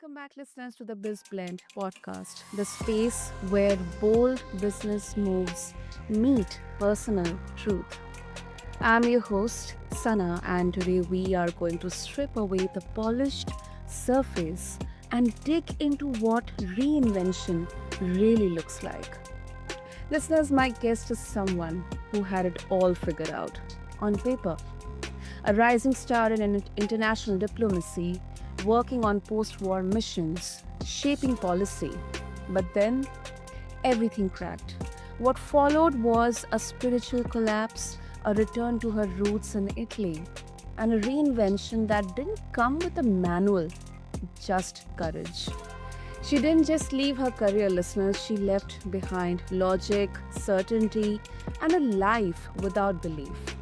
Welcome back, listeners, to the Biz Blend podcast, the space where bold business moves meet personal truth. I'm your host, Sana, and today we are going to strip away the polished surface and dig into what reinvention really looks like. Listeners, my guest is someone who had it all figured out on paper, a rising star in international diplomacy, working on post war missions, shaping policy. But then everything cracked. What followed was a spiritual collapse, a return to her roots in Italy, and a reinvention that didn't come with a manual, just courage. She didn't just leave her career, listeners, she left behind logic, certainty, and a life without belief.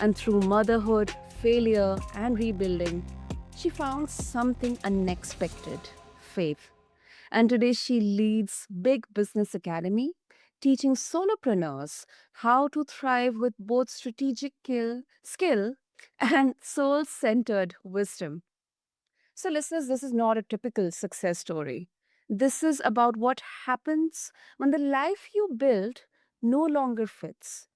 And through motherhood, failure, and rebuilding, she found something unexpected: faith. And today she leads Big Business Academy, teaching solopreneurs how to thrive with both skill and soul centered wisdom. So, listeners, this is not a typical success story. This is about what happens when the life you built no longer fits,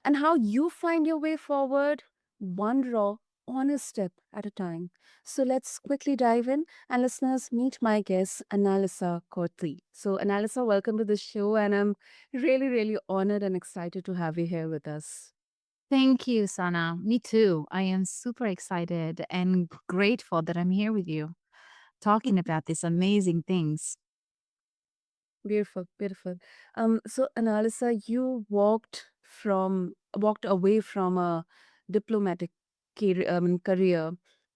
and how you find your way forward, one raw, honest step at a time. So, let's quickly dive in and, listeners, meet my guest, Annalisa Corti. So, Annalisa, welcome to the show, and I'm really honored and excited to have you here with us. Thank you, Sana. Me too. I am super excited and grateful that I'm here with you talking about these amazing things. Beautiful, beautiful. So Analisa, you walked away from a diplomatic career,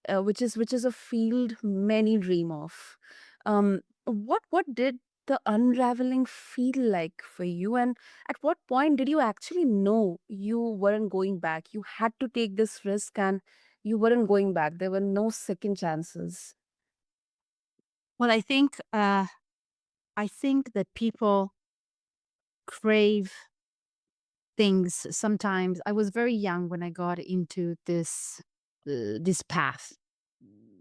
which is a field many dream of. What did the unraveling feel like for you, and at what point did you actually know you weren't going back? You had to take this risk, and you weren't going back. There were no second chances. Well, I think that people crave things sometimes. I was very young when I got into this path.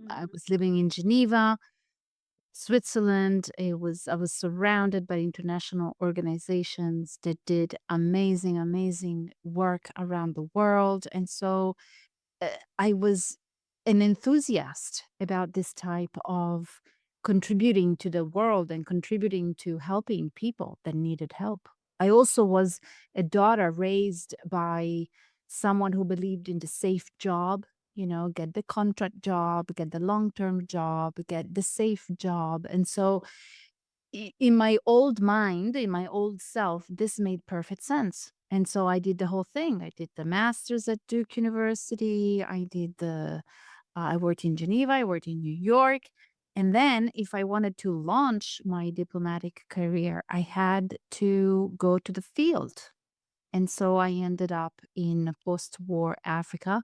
I Mhm. was living in Geneva, Switzerland. I was surrounded by international organizations that did amazing work around the world. And so uh, I was an enthusiast about this type of contributing to the world and contributing to helping people that needed help. I also was a daughter raised by someone who believed in the safe job, get the contract job, get the long term job, get the safe job. And so in my old mind, in my old self, this made perfect sense. And so I did the whole thing. I did the master's at Duke University. I worked in Geneva. I worked in New York. And then, if I wanted to launch my diplomatic career, I had to go to the field. And so I ended up in post war Africa.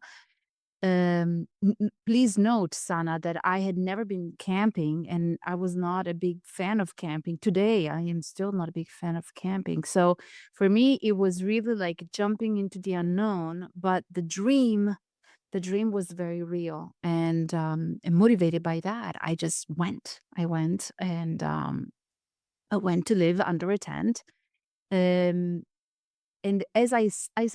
Please note, Sana, that I had never been camping and I was not a big fan of camping. Today, I am still not a big fan of camping. So for me, it was really like jumping into the unknown, but the dream was very real and motivated by that. I just went. I went and I went to live under a tent. Um, and as I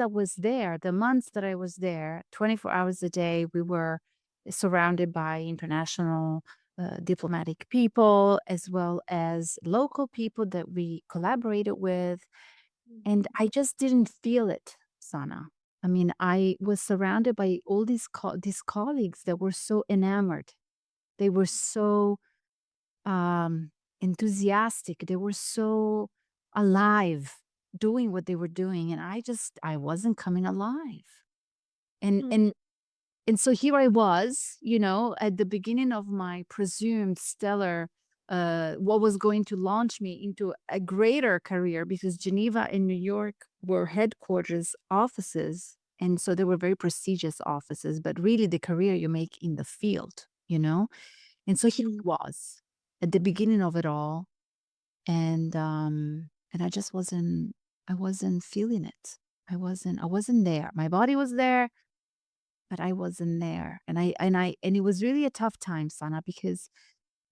was there, the months that I was there, 24 hours a day, we were surrounded by international diplomatic people as well as local people that we collaborated with. And I just didn't feel it, Sana. I mean, I was surrounded by all these colleagues that were so enamored. They were so enthusiastic. They were so alive doing what they were doing. And I wasn't coming alive. And, Mhm. and, and so here I was, at the beginning of my presumed stellar, what was going to launch me into a greater career because Geneva and New York were headquarters offices. And so they were very prestigious offices, but really the career you make in the field. And so here I was at the beginning of it all, and I wasn't feeling it. I wasn't there. My body was there, but I wasn't there. And it was really a tough time, Sana, because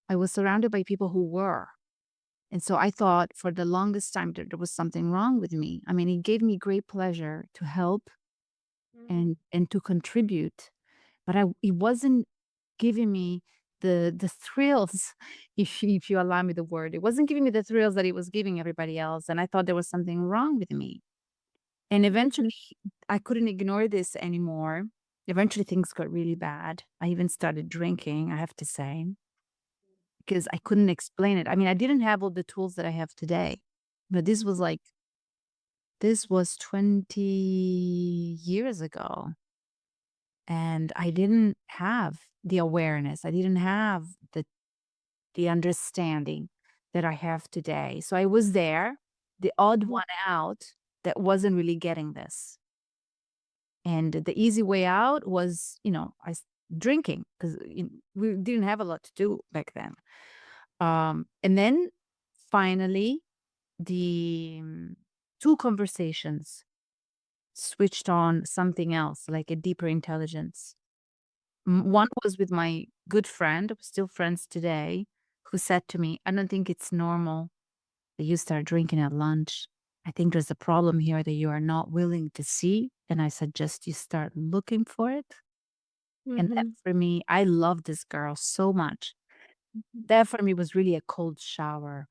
I was surrounded by people who were. And so I thought for the longest time that there was something wrong with me. I mean, it gave me great pleasure to help and to contribute, but it wasn't giving me the thrills, if you allow me the word. It wasn't giving me the thrills that it was giving everybody else, and I thought there was something wrong with me. And eventually, I couldn't ignore this anymore. Eventually, things got really bad. I even started drinking, I have to say, because I couldn't explain it. I mean, I didn't have all the tools that I have today, but this was 20 years ago, and I didn't have the awareness. I didn't have the understanding that I have today. So I was there, the odd one out that wasn't really getting this. And the easy way out was, drinking, because we didn't have a lot to do back then. And then finally, the two conversations switched on something else, like a deeper intelligence. One was with my good friend, we're still friends today, who said to me, "I don't think it's normal that you start drinking at lunch. I think there's a problem here that you are not willing to see, and I suggest you start looking for it." And that Mhm. for me, I love this girl so much. That for me was really a cold shower.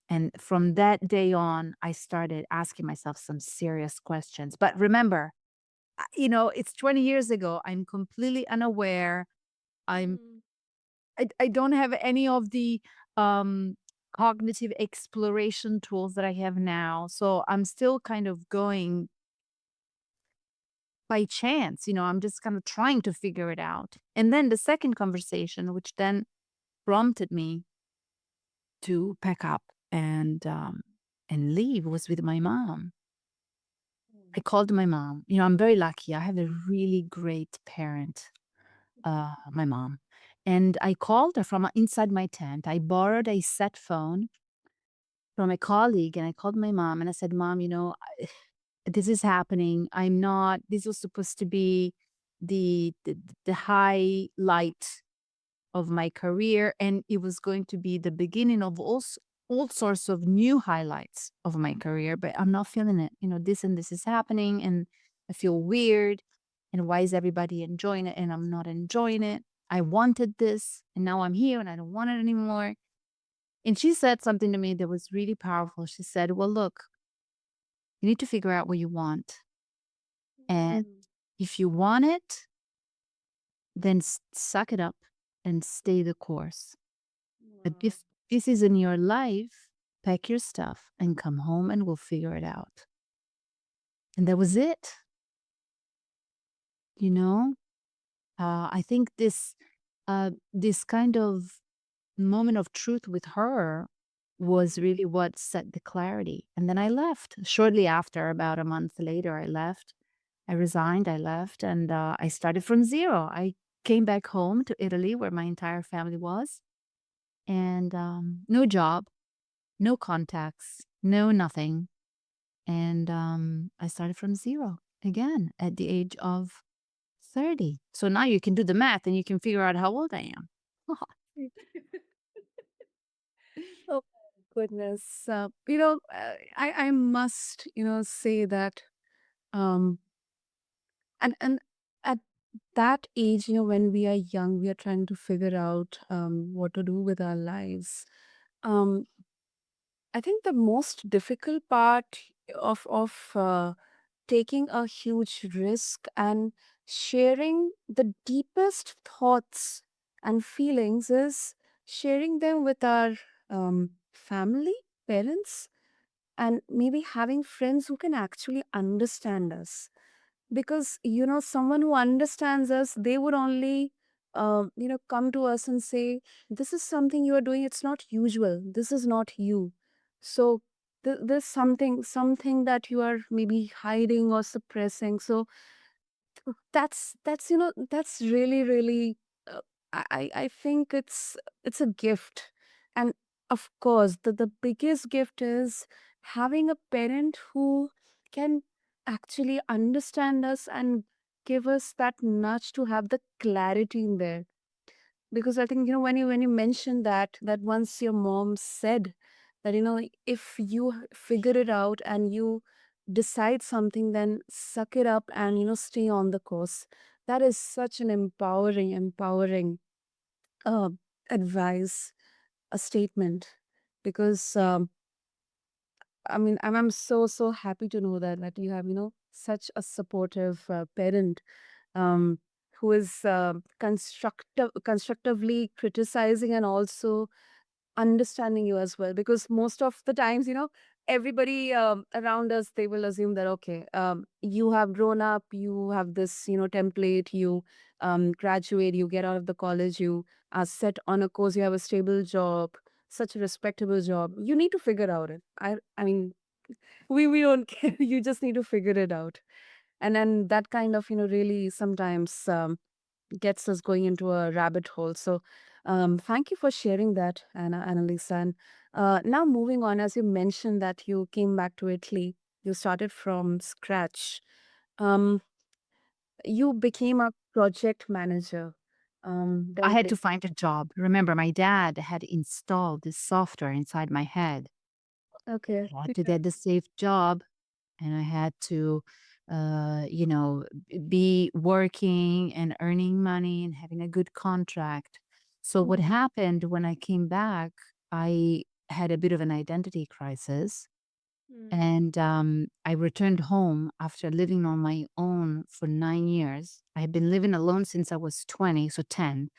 And from that day on, I started asking myself some serious questions. But remember, it's 20 years ago. I'm completely unaware. I'm Mhm. I don't have any of the um cognitive exploration tools that I have now. So I'm still kind of going by chance, I'm just kind of trying to figure it out. And then the second conversation, which then prompted me to pack up and leave, was with my mom. I called my mom. I'm very lucky. I have a really great parent, my mom. And I called her from inside my tent. I borrowed a set phone from a colleague, and I called my mom and I said, "Mom, this is happening. This was supposed to be the highlight of my career, and it was going to be the beginning of all sorts of new highlights of my career, but I'm not feeling it. This and this is happening, and I feel weird. And why is everybody enjoying it and I'm not enjoying it? I wanted this, and now I'm here and I don't want it anymore." And she said something to me that was really powerful. She said, "Well, look, you need to figure out what you want. And Mhm. if you want it, then suck it up and stay the course. But Wow. if this is in your life, pack your stuff and come home and we'll figure it out." And that was it. You know, I think this kind of moment of truth with her was really what set the clarity. And then I left shortly after, about a month later. I left. I resigned. I left, and I started from zero. I came back home to Italy, where my entire family was, and no job, no contacts, no nothing. And I started from zero again at the age of 30. So now you can do the math and you can figure out how old I am. Oh my goodness. I must, say that, um, and at that age, when we are young, we are trying to figure out what to do with our lives. Um, I think the most difficult part of taking a huge risk and sharing the deepest thoughts and feelings is sharing them with our family, parents, and maybe having friends who can actually understand us. Because someone who understands us, they would only come to us and say, "This is something you are doing, it's not usual, this is not you." So there's something that you are maybe hiding or suppressing. So that's really, really, I think it's a gift. And of course, the biggest gift is having a parent who can actually understand us and give us that nudge to have the clarity in there. because I think, when you mentioned that once your mom said that, if you figure it out and you decide something, then suck it up and, stay on the course. That is such an empowering uh, advice, a statement, because I'm so happy to know that you have, such a supportive parent, um, who is constructively criticizing and also understanding you as well. Because most of the times, everybody around us, they will assume that, okay, you have grown up, you have this, template, you graduate, you get out of the college, you are set on a course, you have a stable job, such a respectable job, you need to figure out it. I mean, we don't care. You just need to figure it out. And then that kind of, really sometimes gets us going into a rabbit hole. So thank you for sharing that, Annalisa. And now moving on, as you mentioned that you came back to Italy, you started from scratch. Um, you became a project manager. I Then had to find a job. Remember, my dad had installed this software inside my head. okay. I had to get the safe job, and I had to, be working and earning money and having a good contract. So what Mhm. happened when I came back, I had a bit of an identity crisis. Mm. And I returned home after living on my own for 9 years. I had been living alone since I was 20, so 10.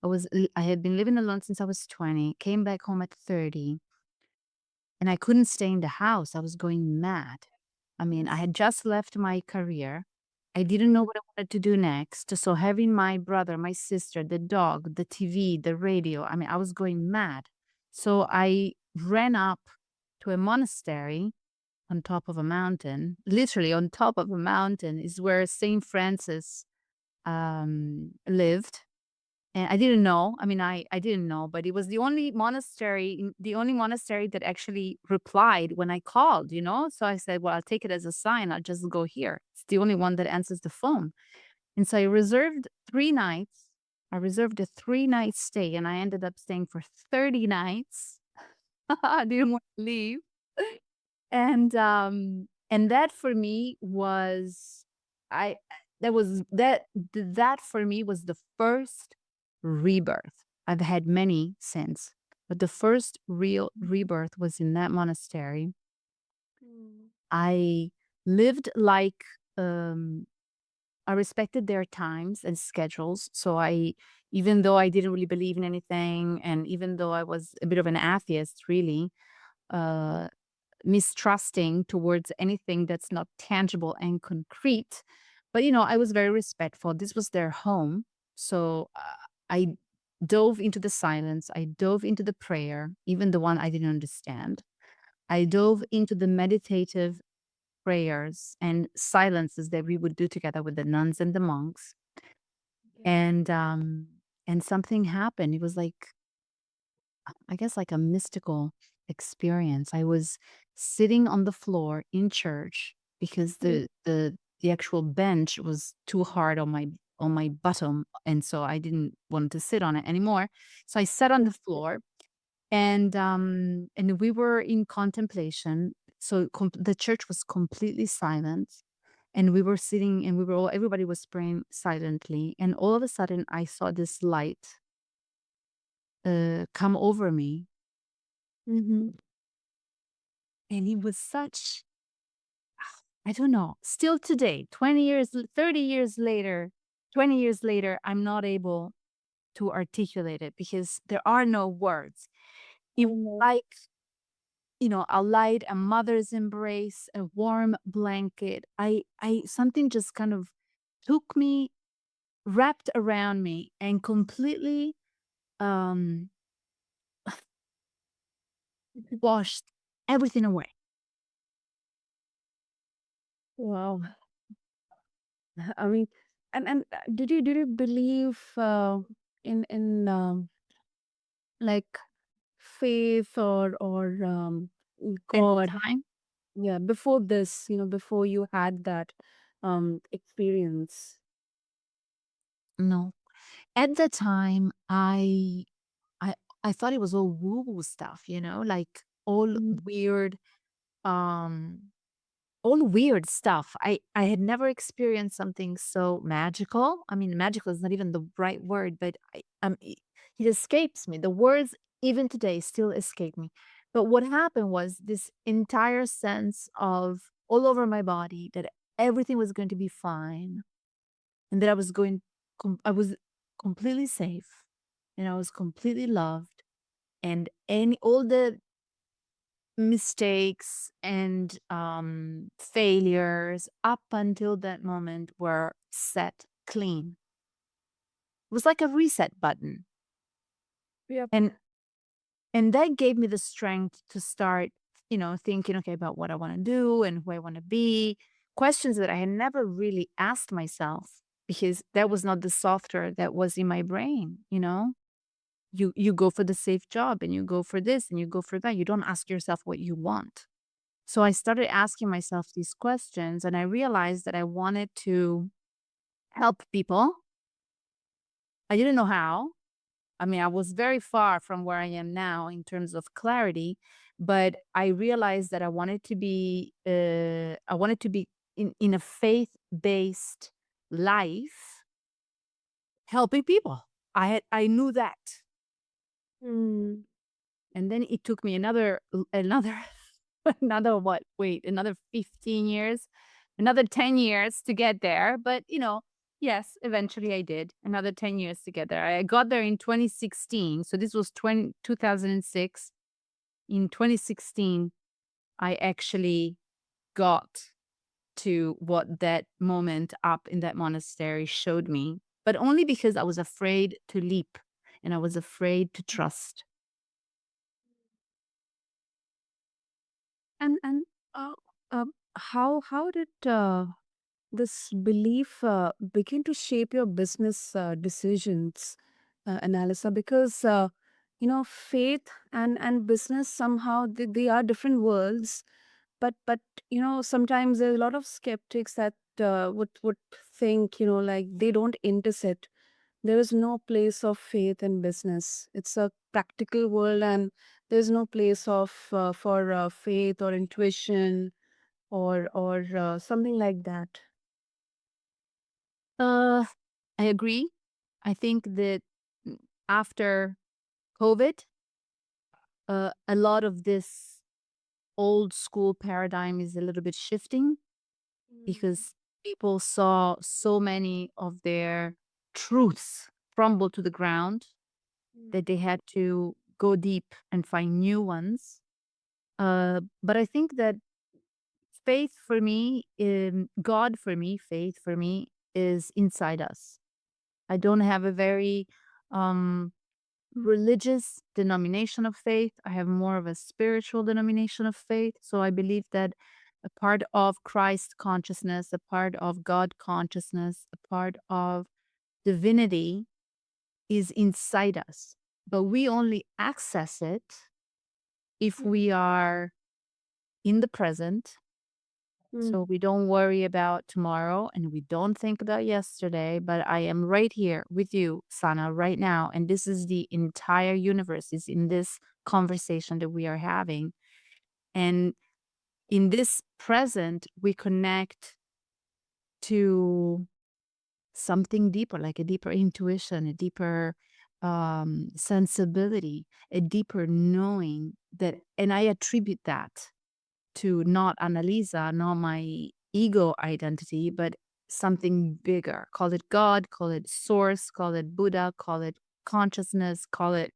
I had been living alone since I was 20, came back home at 30, and I couldn't stay in the house. I was going mad. I mean, I Yes. had just left my career. I didn't know what I wanted to do next. So having my brother, my sister, the dog, the TV, the radio, I mean, I was going mad. So I ran up to a monastery on top of a mountain. Literally on top of a mountain is where Saint Francis lived. And I didn't know. I mean, I didn't know, but it was the only monastery that actually replied when I called, you know? So I said, well, I'll take it as a sign. I'll just go here. It's the only one that answers the phone. And so I reserved 3 nights. I reserved a 3 night stay, and I ended up staying for 30 nights. I didn't want to leave. And that for me was I that was that for me was the first rebirth. I've had many since, but the first real rebirth was in that monastery. Mm. I lived like I respected their times and schedules. So even though I didn't really believe in anything, and even though I was a bit of an atheist, really, uh, mistrusting towards anything that's not tangible and concrete. But, I was very respectful. This was their home. So I dove into the silence. I dove into the prayer, even the one I didn't understand. I dove into the meditative prayers and silences that we would do together with the nuns and the monks. Okay. And something happened. It was like, I guess, like a mystical experience. I was sitting on the floor in church because Mm. the actual bench was too hard on my bottom, and so I didn't want to sit on it anymore. So I sat on the floor, and we were in contemplation. So the church was completely silent, and we were sitting, and everybody was praying silently, and all of a sudden I saw this light come over me. Mhm. And he was such, I don't know, still today, 20 years, 30 years later, 20 years later, I'm not able to articulate it because there are no words. It was Mhm. like, a light, a mother's embrace, a warm blanket. Something just kind of took me, wrapped around me, and completely um, washed everything away. Wow. I mean, and did you believe in like faith or At God? the time, Yeah, before this, before you had that experience. no. At the time, I I thought it was all woo-woo stuff, like Mm, um all weird stuff. I had never experienced something so magical. I mean, magical is not even the right word, but it escapes me. The words even today still escape me. But what happened was this entire sense of all over my body that everything was going to be fine and that I was completely safe and I was completely loved and any all the mistakes and failures up until that moment were set clean. It was like a reset button. yep. And that gave me the strength to start, thinking, okay, about what I want to do and who I want to be. Questions that I had never really asked myself because that was not the software that was in my brain. You go for the safe job and you go for this and you go for that. You don't ask yourself what you want. So I started asking myself these questions and I realized that I wanted to help people. I didn't know how. I mean, I was very far from where I am now in terms of clarity, but I realized that I wanted to be in a faith-based life helping people. I knew that. Mm, And then it took me another another what? Wait, another 15 years, another 10 years to get there, but, yes, eventually I did. Another 10 years to get there. I got there in 2016, so this was 2006. In 2016, I actually got to what that moment up in that monastery showed me, but only because I was afraid to leap and I was afraid to trust. and uh, how did this belief begin to shape your business decisions, Annalisa? Because faith and business somehow they are different worlds, but sometimes there's a lot of skeptics that would think like they don't intersect. There is no place of faith in business. It's a practical world, and there's no place of for faith or intuition or something like that. Uh, I agree. I think that after COVID, a lot of this old school paradigm is a little bit shifting Mm, because people saw so many of their truths crumble to the ground that they had to go deep and find new ones. But I think that faith for me, God for me, faith for me is inside us. I don't have a very um, religious denomination of faith. I have more of a spiritual denomination of faith. So I believe that a part of Christ consciousness, a part of God consciousness, a part of divinity is inside us. But we only access it if we are in the present. So mm, we don't worry about tomorrow and we don't think about yesterday, but I am right here with you, Sana, right now. And this is the entire universe is in this conversation that we are having. And in this present, we connect to something deeper, like a deeper intuition, a deeper sensibility, a deeper knowing that, and I attribute that to not Annalisa, not my ego identity, but something bigger. Call it God, call it source, call it Buddha, call it consciousness, call it,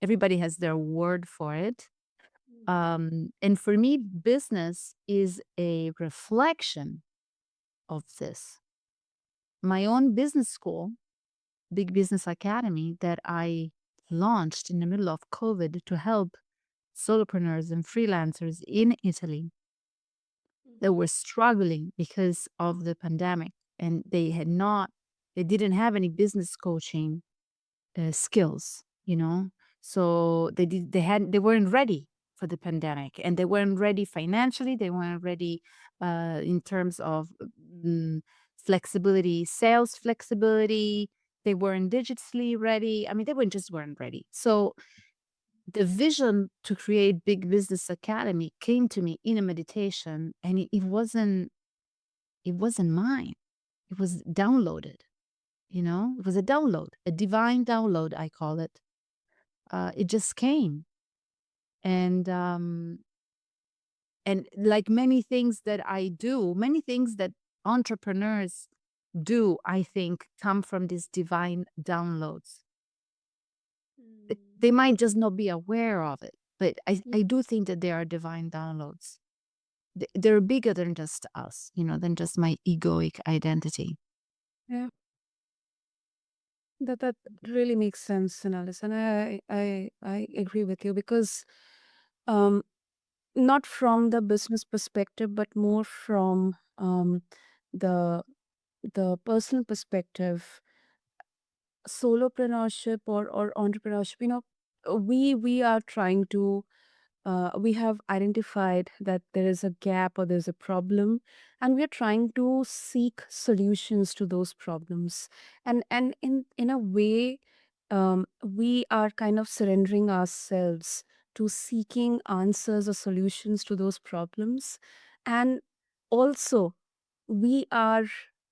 everybody has their word for it. And for me, business is a reflection of this. My own business school, Big Business Academy, that I launched in the middle of COVID to help solopreneurs and freelancers in Italy that were struggling because of the pandemic and they didn't have any business coaching skills. So they weren't ready for the pandemic and they weren't ready financially, they weren't ready in terms of mm, flexibility, sales flexibility. they weren't digitally ready. I mean, they weren't ready. So the vision to create Big Business Academy came to me in a meditation, and it wasn't mine. It was downloaded, it was a download, a divine download, I call it. It just came. And like many things that I do, many things that entrepreneurs do, I think, come from these divine downloads. Mm. They might just not be aware of it, but I, Yeah. I do think that they are divine downloads. They're bigger than just us, than just my egoic identity. Yeah. That really makes sense, Annalisa, and I agree with you because um not from the business perspective, but more from the personal perspective. Solopreneurship or entrepreneurship, we are trying to we have identified that there is a gap or there's a problem, and we are trying to seek solutions to those problems, and in a way, we are kind of surrendering ourselves to seeking answers or solutions to those problems. And also, we are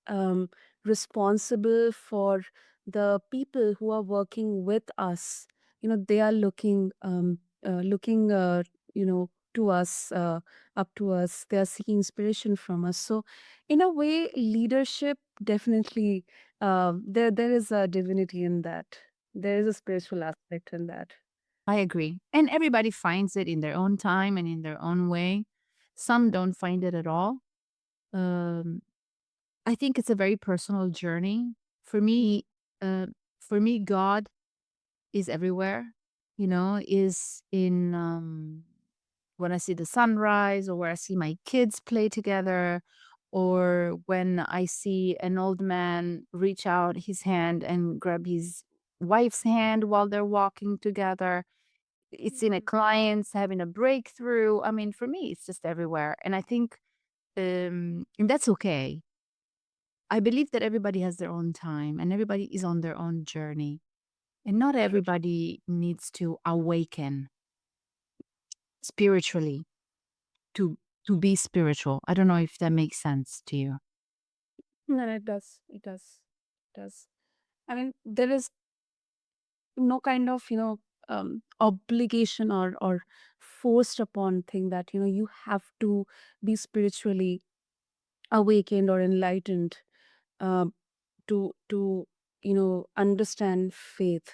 um, responsible for the people who are working with us. They are looking to us, up to us. They are seeking inspiration from us. So in a way, leadership definitely, there is a divinity in that. There is a spiritual aspect in that. I agree. And everybody finds it in their own time and in their own way. Some don't find it at all. Um, I think it's a very personal journey. For me, uh, God is everywhere, is in when I see the sunrise, or where I see my kids play together, or when I see an old man reach out his hand and grab his wife's hand while they're walking together. It's in a Mhm. client's having a breakthrough. I mean, for me, it's just everywhere. And I think, and that's okay. I believe that everybody has their own time and everybody is on their own journey. And not everybody needs to awaken spiritually to be spiritual. I don't know if that makes sense to you. No, it does. It does. It does. I mean, there is no kind of obligation or forced upon thing that you have to be spiritually awakened or enlightened, um, to understand faith,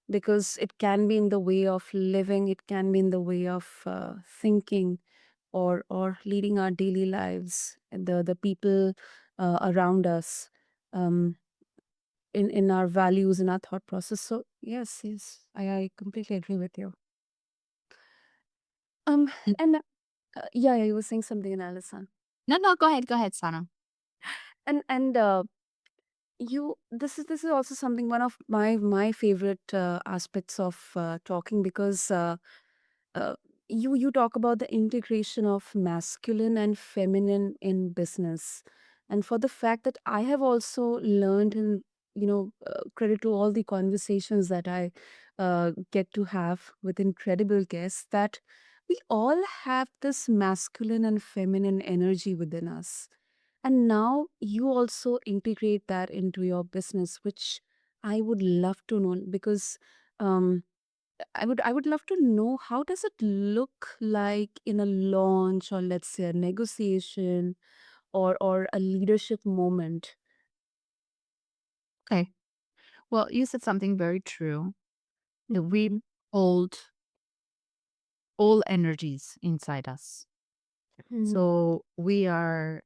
because it can be in the way of living, it can be in the way of thinking, or leading our daily lives, and the people around us, um, in our values, in our thought process. So yes, yes, I completely agree with you. Um, N- and yeah, yeah, you were saying something in Alison. No, no, go ahead, Sana. And you this is also something, one of my favorite aspects of talking, because uh, you talk about the integration of masculine and feminine in business, and for the fact that I have also learned, and credit to all the conversations that I get to have with incredible guests, that we all have this masculine and feminine energy within us, and now you also integrate that into your business, which I would love to know, because um I would love to know, how does it look like in a launch, or let's say a negotiation, or a leadership moment? Okay. Well, you said something very true, that we Mhm. hold all energies inside us. Mhm. So we are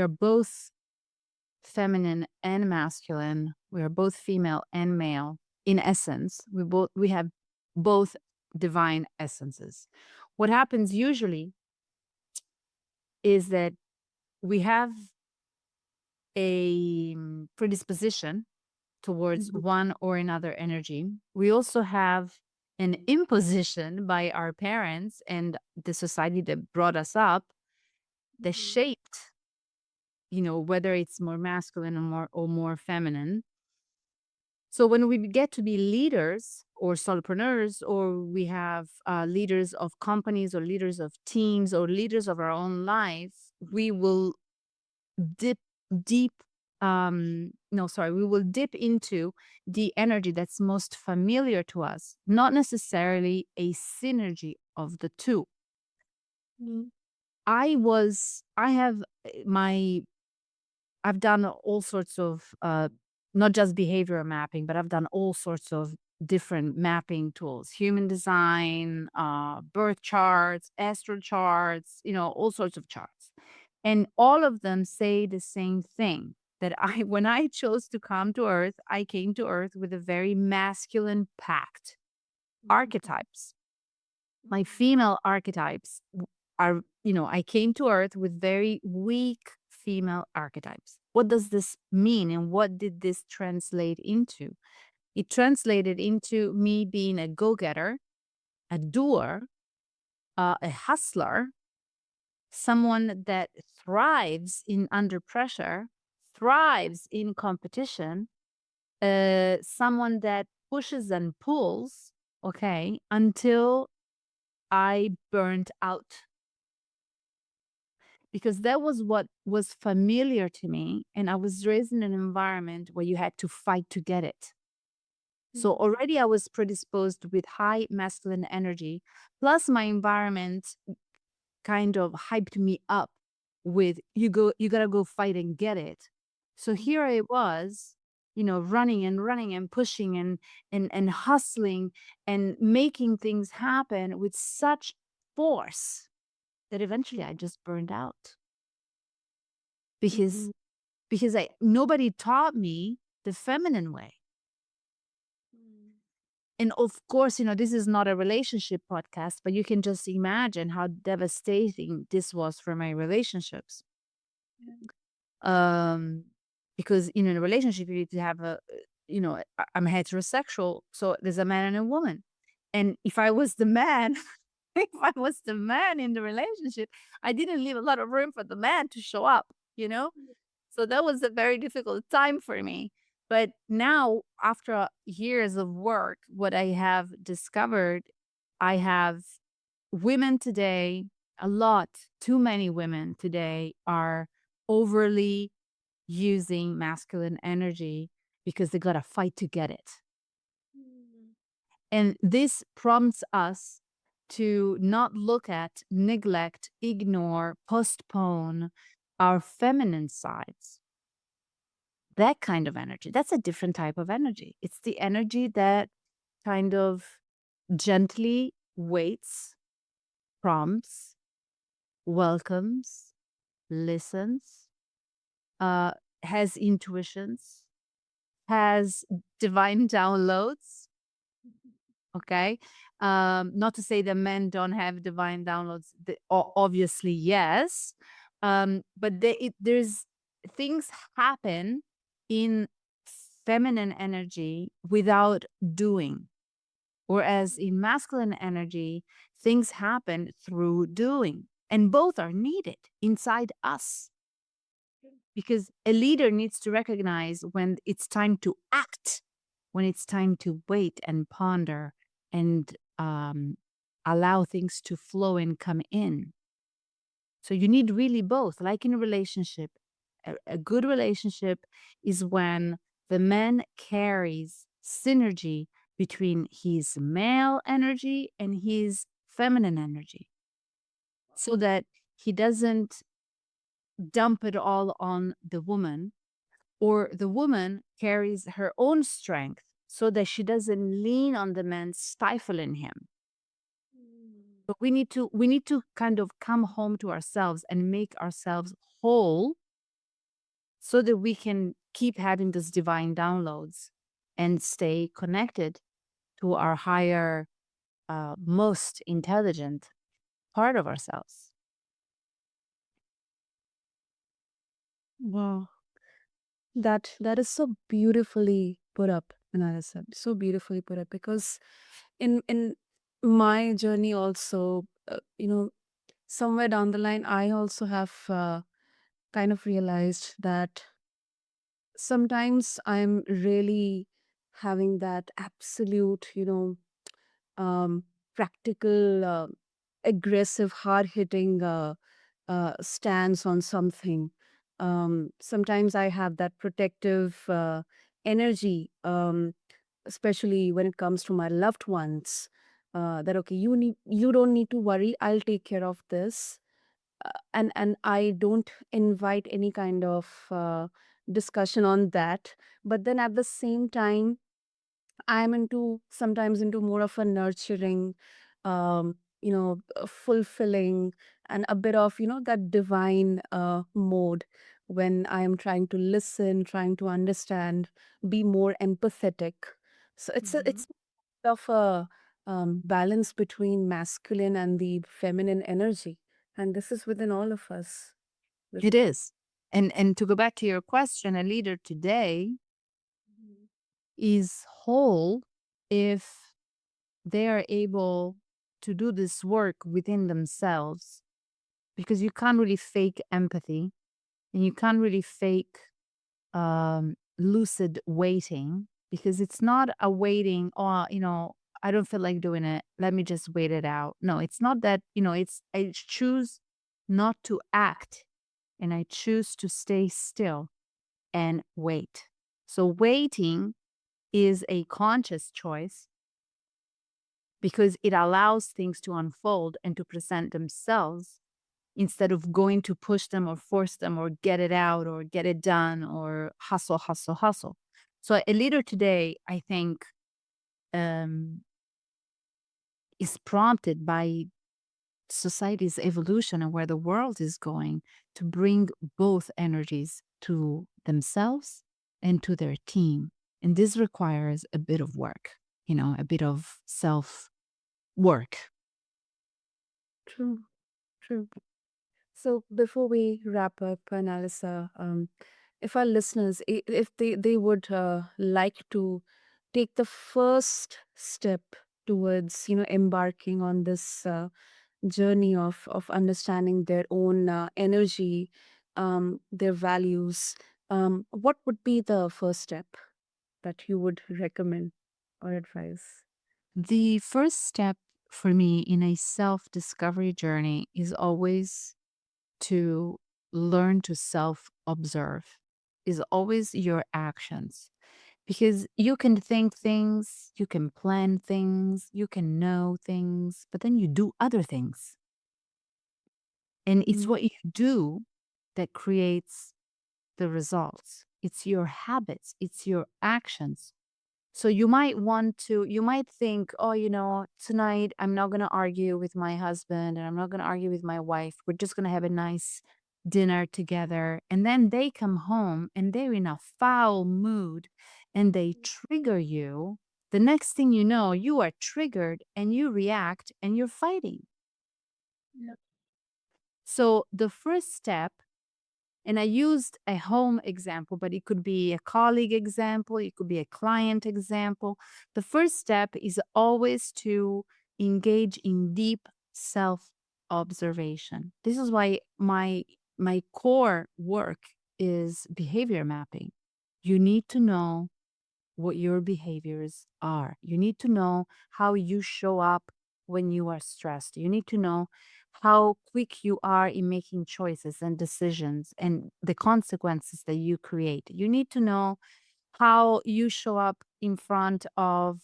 both feminine and masculine. We are both female and male. In essence, we have both divine essences. What happens usually is that we have a predisposition towards Mhm. one or another energy. We also have an imposition by our parents and the society that brought us up, that Mhm. shaped, whether it's more masculine or more feminine. So when we get to be leaders or solopreneurs, or we have leaders of companies or leaders of teams or leaders of our own life, we will dip deep no sorry we will dip into the energy that's most familiar to us, not necessarily a synergy of the two. Mm, I have my I've done all sorts of not just behavioral mapping, but I've done all sorts of different mapping tools, human design, birth charts, astral charts, all sorts of charts. And all of them say the same thing, that I when I chose to come to Earth, I came to Earth with a very masculine packed archetypes. My female archetypes are, I came to Earth with very weak female archetypes. What does this mean, and what did this translate into? It translated into me being a go-getter, a doer, a hustler, someone that thrives in under pressure, thrives in competition, someone that pushes and pulls, okay, until I burnt out. Because that was what was familiar to me. And I was raised in an environment where you had to fight to get it. So already I was predisposed with high masculine energy, plus my environment kind of hyped me up with you gotta go fight and get it. So here I was, running and running and pushing and hustling and making things happen with such force that eventually I just burned out because mhm, I nobody taught me the feminine way. And of course, this is not a relationship podcast, but you can just imagine how devastating this was for my relationships. Um, because in a relationship, you need to have I'm heterosexual, so there's a man and a woman. And if I was the man, if I was the man in the relationship, I didn't leave a lot of room for the man to show up, you know? So that was a very difficult time for me. But now, after years of work, what I have discovered, I have women today, a lot, too many women today are overly using masculine energy because they got to fight to get it. And this prompts us to not look at, neglect, ignore, postpone our feminine sides. That kind of energy, that's a different type of energy. It's the energy that kind of gently waits, prompts, welcomes, listens, uh, has intuitions, has divine downloads. Okay. Not to say that men don't have divine downloads. Obviously, yes. But there's things happen in feminine energy without doing. Whereas in masculine energy, things happen through doing. And both are needed inside us. Because a leader needs to recognize when it's time to act, when it's time to wait and ponder and allow things to flow and come in. So you need really both, like in a relationship. A good relationship is when the man carries synergy between his male energy and his feminine energy, so that he doesn't dump it all on the woman, or the woman carries her own strength so that she doesn't lean on the man stifling him. But we need to kind of come home to ourselves and make ourselves whole so that we can keep having these divine downloads and stay connected to our higher, most intelligent part of ourselves. Wow, that is so beautifully put up, Annalisa. So beautifully put up, because in my journey also, somewhere down the line, I also have kind of realized that sometimes I'm really having that absolute, um, practical, aggressive, hard hitting stance on something. Sometimes I have that protective energy, especially when it comes to my loved ones. That okay, you don't need to worry. I'll take care of this, and I don't invite any kind of discussion on that. But then at the same time, I'm into sometimes into more of a nurturing, fulfilling, and a bit of that divine mode when I am trying to listen, trying to understand, be more empathetic. So Mhm. it's of a balance between masculine and the feminine energy, and this is within all of us. It is. And to go back to your question, a leader today Mhm. is whole if they are able to do this work within themselves, because you can't really fake empathy and you can't really fake lucid waiting, because it's not a waiting, oh, I don't feel like doing it. Let me just wait it out. No, it's not that, it's I choose not to act and I choose to stay still and wait. So waiting is a conscious choice because it allows things to unfold and to present themselves instead of going to push them or force them or get it out or get it done or hustle, hustle, hustle. So a leader today, I think, um, is prompted by society's evolution and where the world is going to bring both energies to themselves and to their team. And this requires a bit of work, a bit of self work. True, true. So before we wrap up, Annalisa, if our listeners, if they would like to take the first step towards embarking on this journey of understanding their own energy, their values, what would be the first step that you would recommend or advise? The first step for me in a self discovery journey is always to learn to self observe, is always your actions. Because you can think things, you can plan things, you can know things, but then you do other things. And it's Mm. what you do that creates the results. It's your habits, it's your actions. So you might think, oh, tonight I'm not going to argue with my husband and I'm not going to argue with my wife. We're just going to have a nice dinner together. And then they come home and they're in a foul mood and they trigger you. The next thing you know, you are triggered and you react and you're fighting. Yeah. So the first step, and I used a home example, but it could be a colleague example, it could be a client example. The first step is always to engage in deep self observation. This is why my core work is behavior mapping. You need to know what your behaviors are. You need to know how you show up when you are stressed. You need to know how quick you are in making choices and decisions and the consequences that you create. You need to know how you show up in front of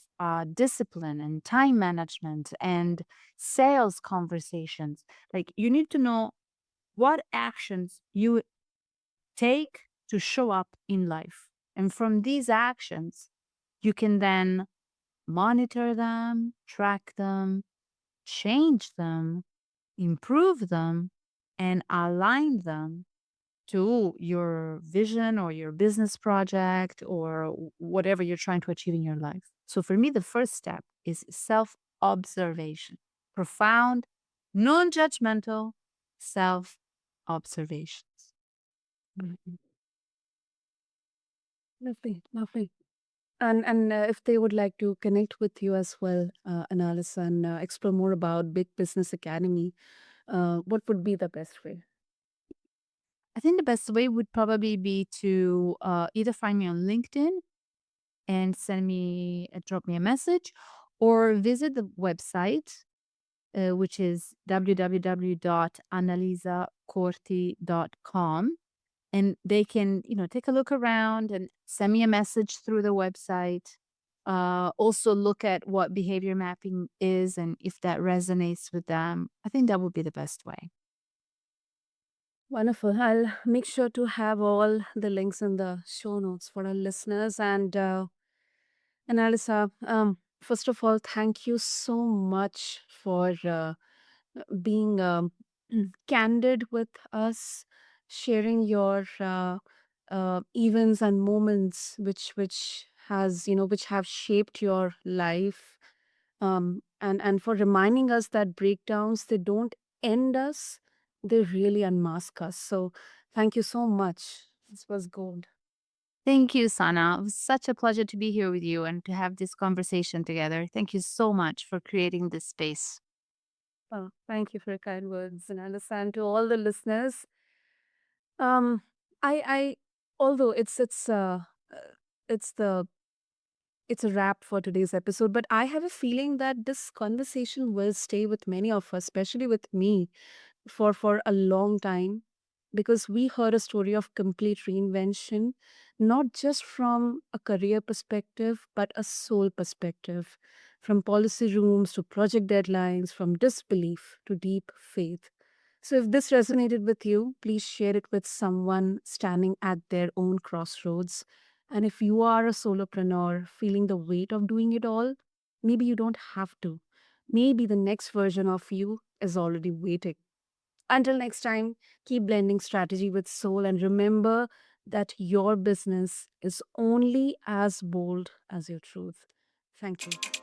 discipline and time management and sales conversations. Like, you need to know what actions you take to show up in life. And from these actions, you can then monitor them, track them, change them, improve them, and align them to your vision or your business project or whatever you're trying to achieve in your life. So for me, the first step is self observation, profound, non judgmental self observations. Mhm. Lovely, lovely. And if they would like to connect with you as well, Annalisa, and explore more about Big Business Academy, what would be the best way? I think the best way would probably be to either find me on LinkedIn and drop me a message, or visit the website, which is www.annalisacorti.com, and they can, take a look around and send me a message through the website. Also look at what behavior mapping is and if that resonates with them. I think that would be the best way. Wonderful. I'll make sure to have all the links in the show notes for our listeners. And Alisa, first of all, thank you so much for being candid with us, sharing your events and moments which have shaped your life, and for reminding us that breakdowns, they don't end us, they really unmask us. So thank you so much. This was gold. Thank you, Sana. It was such a pleasure to be here with you and to have this conversation together. Thank you so much for creating this space. Well, thank you for your kind words, and understand to all the listeners. Um, I although it's the it's a wrap for today's episode, but I have a feeling that this conversation will stay with many of us, especially with me, for a long time, because we heard a story of complete reinvention, not just from a career perspective but a soul perspective, from policy rooms to project deadlines, from disbelief to deep faith. So if this resonated with you, please share it with someone standing at their own crossroads. And if you are a solopreneur feeling the weight of doing it all, maybe you don't have to. Maybe the next version of you is already waiting. Until next time, keep blending strategy with soul, and remember that your business is only as bold as your truth. Thank you.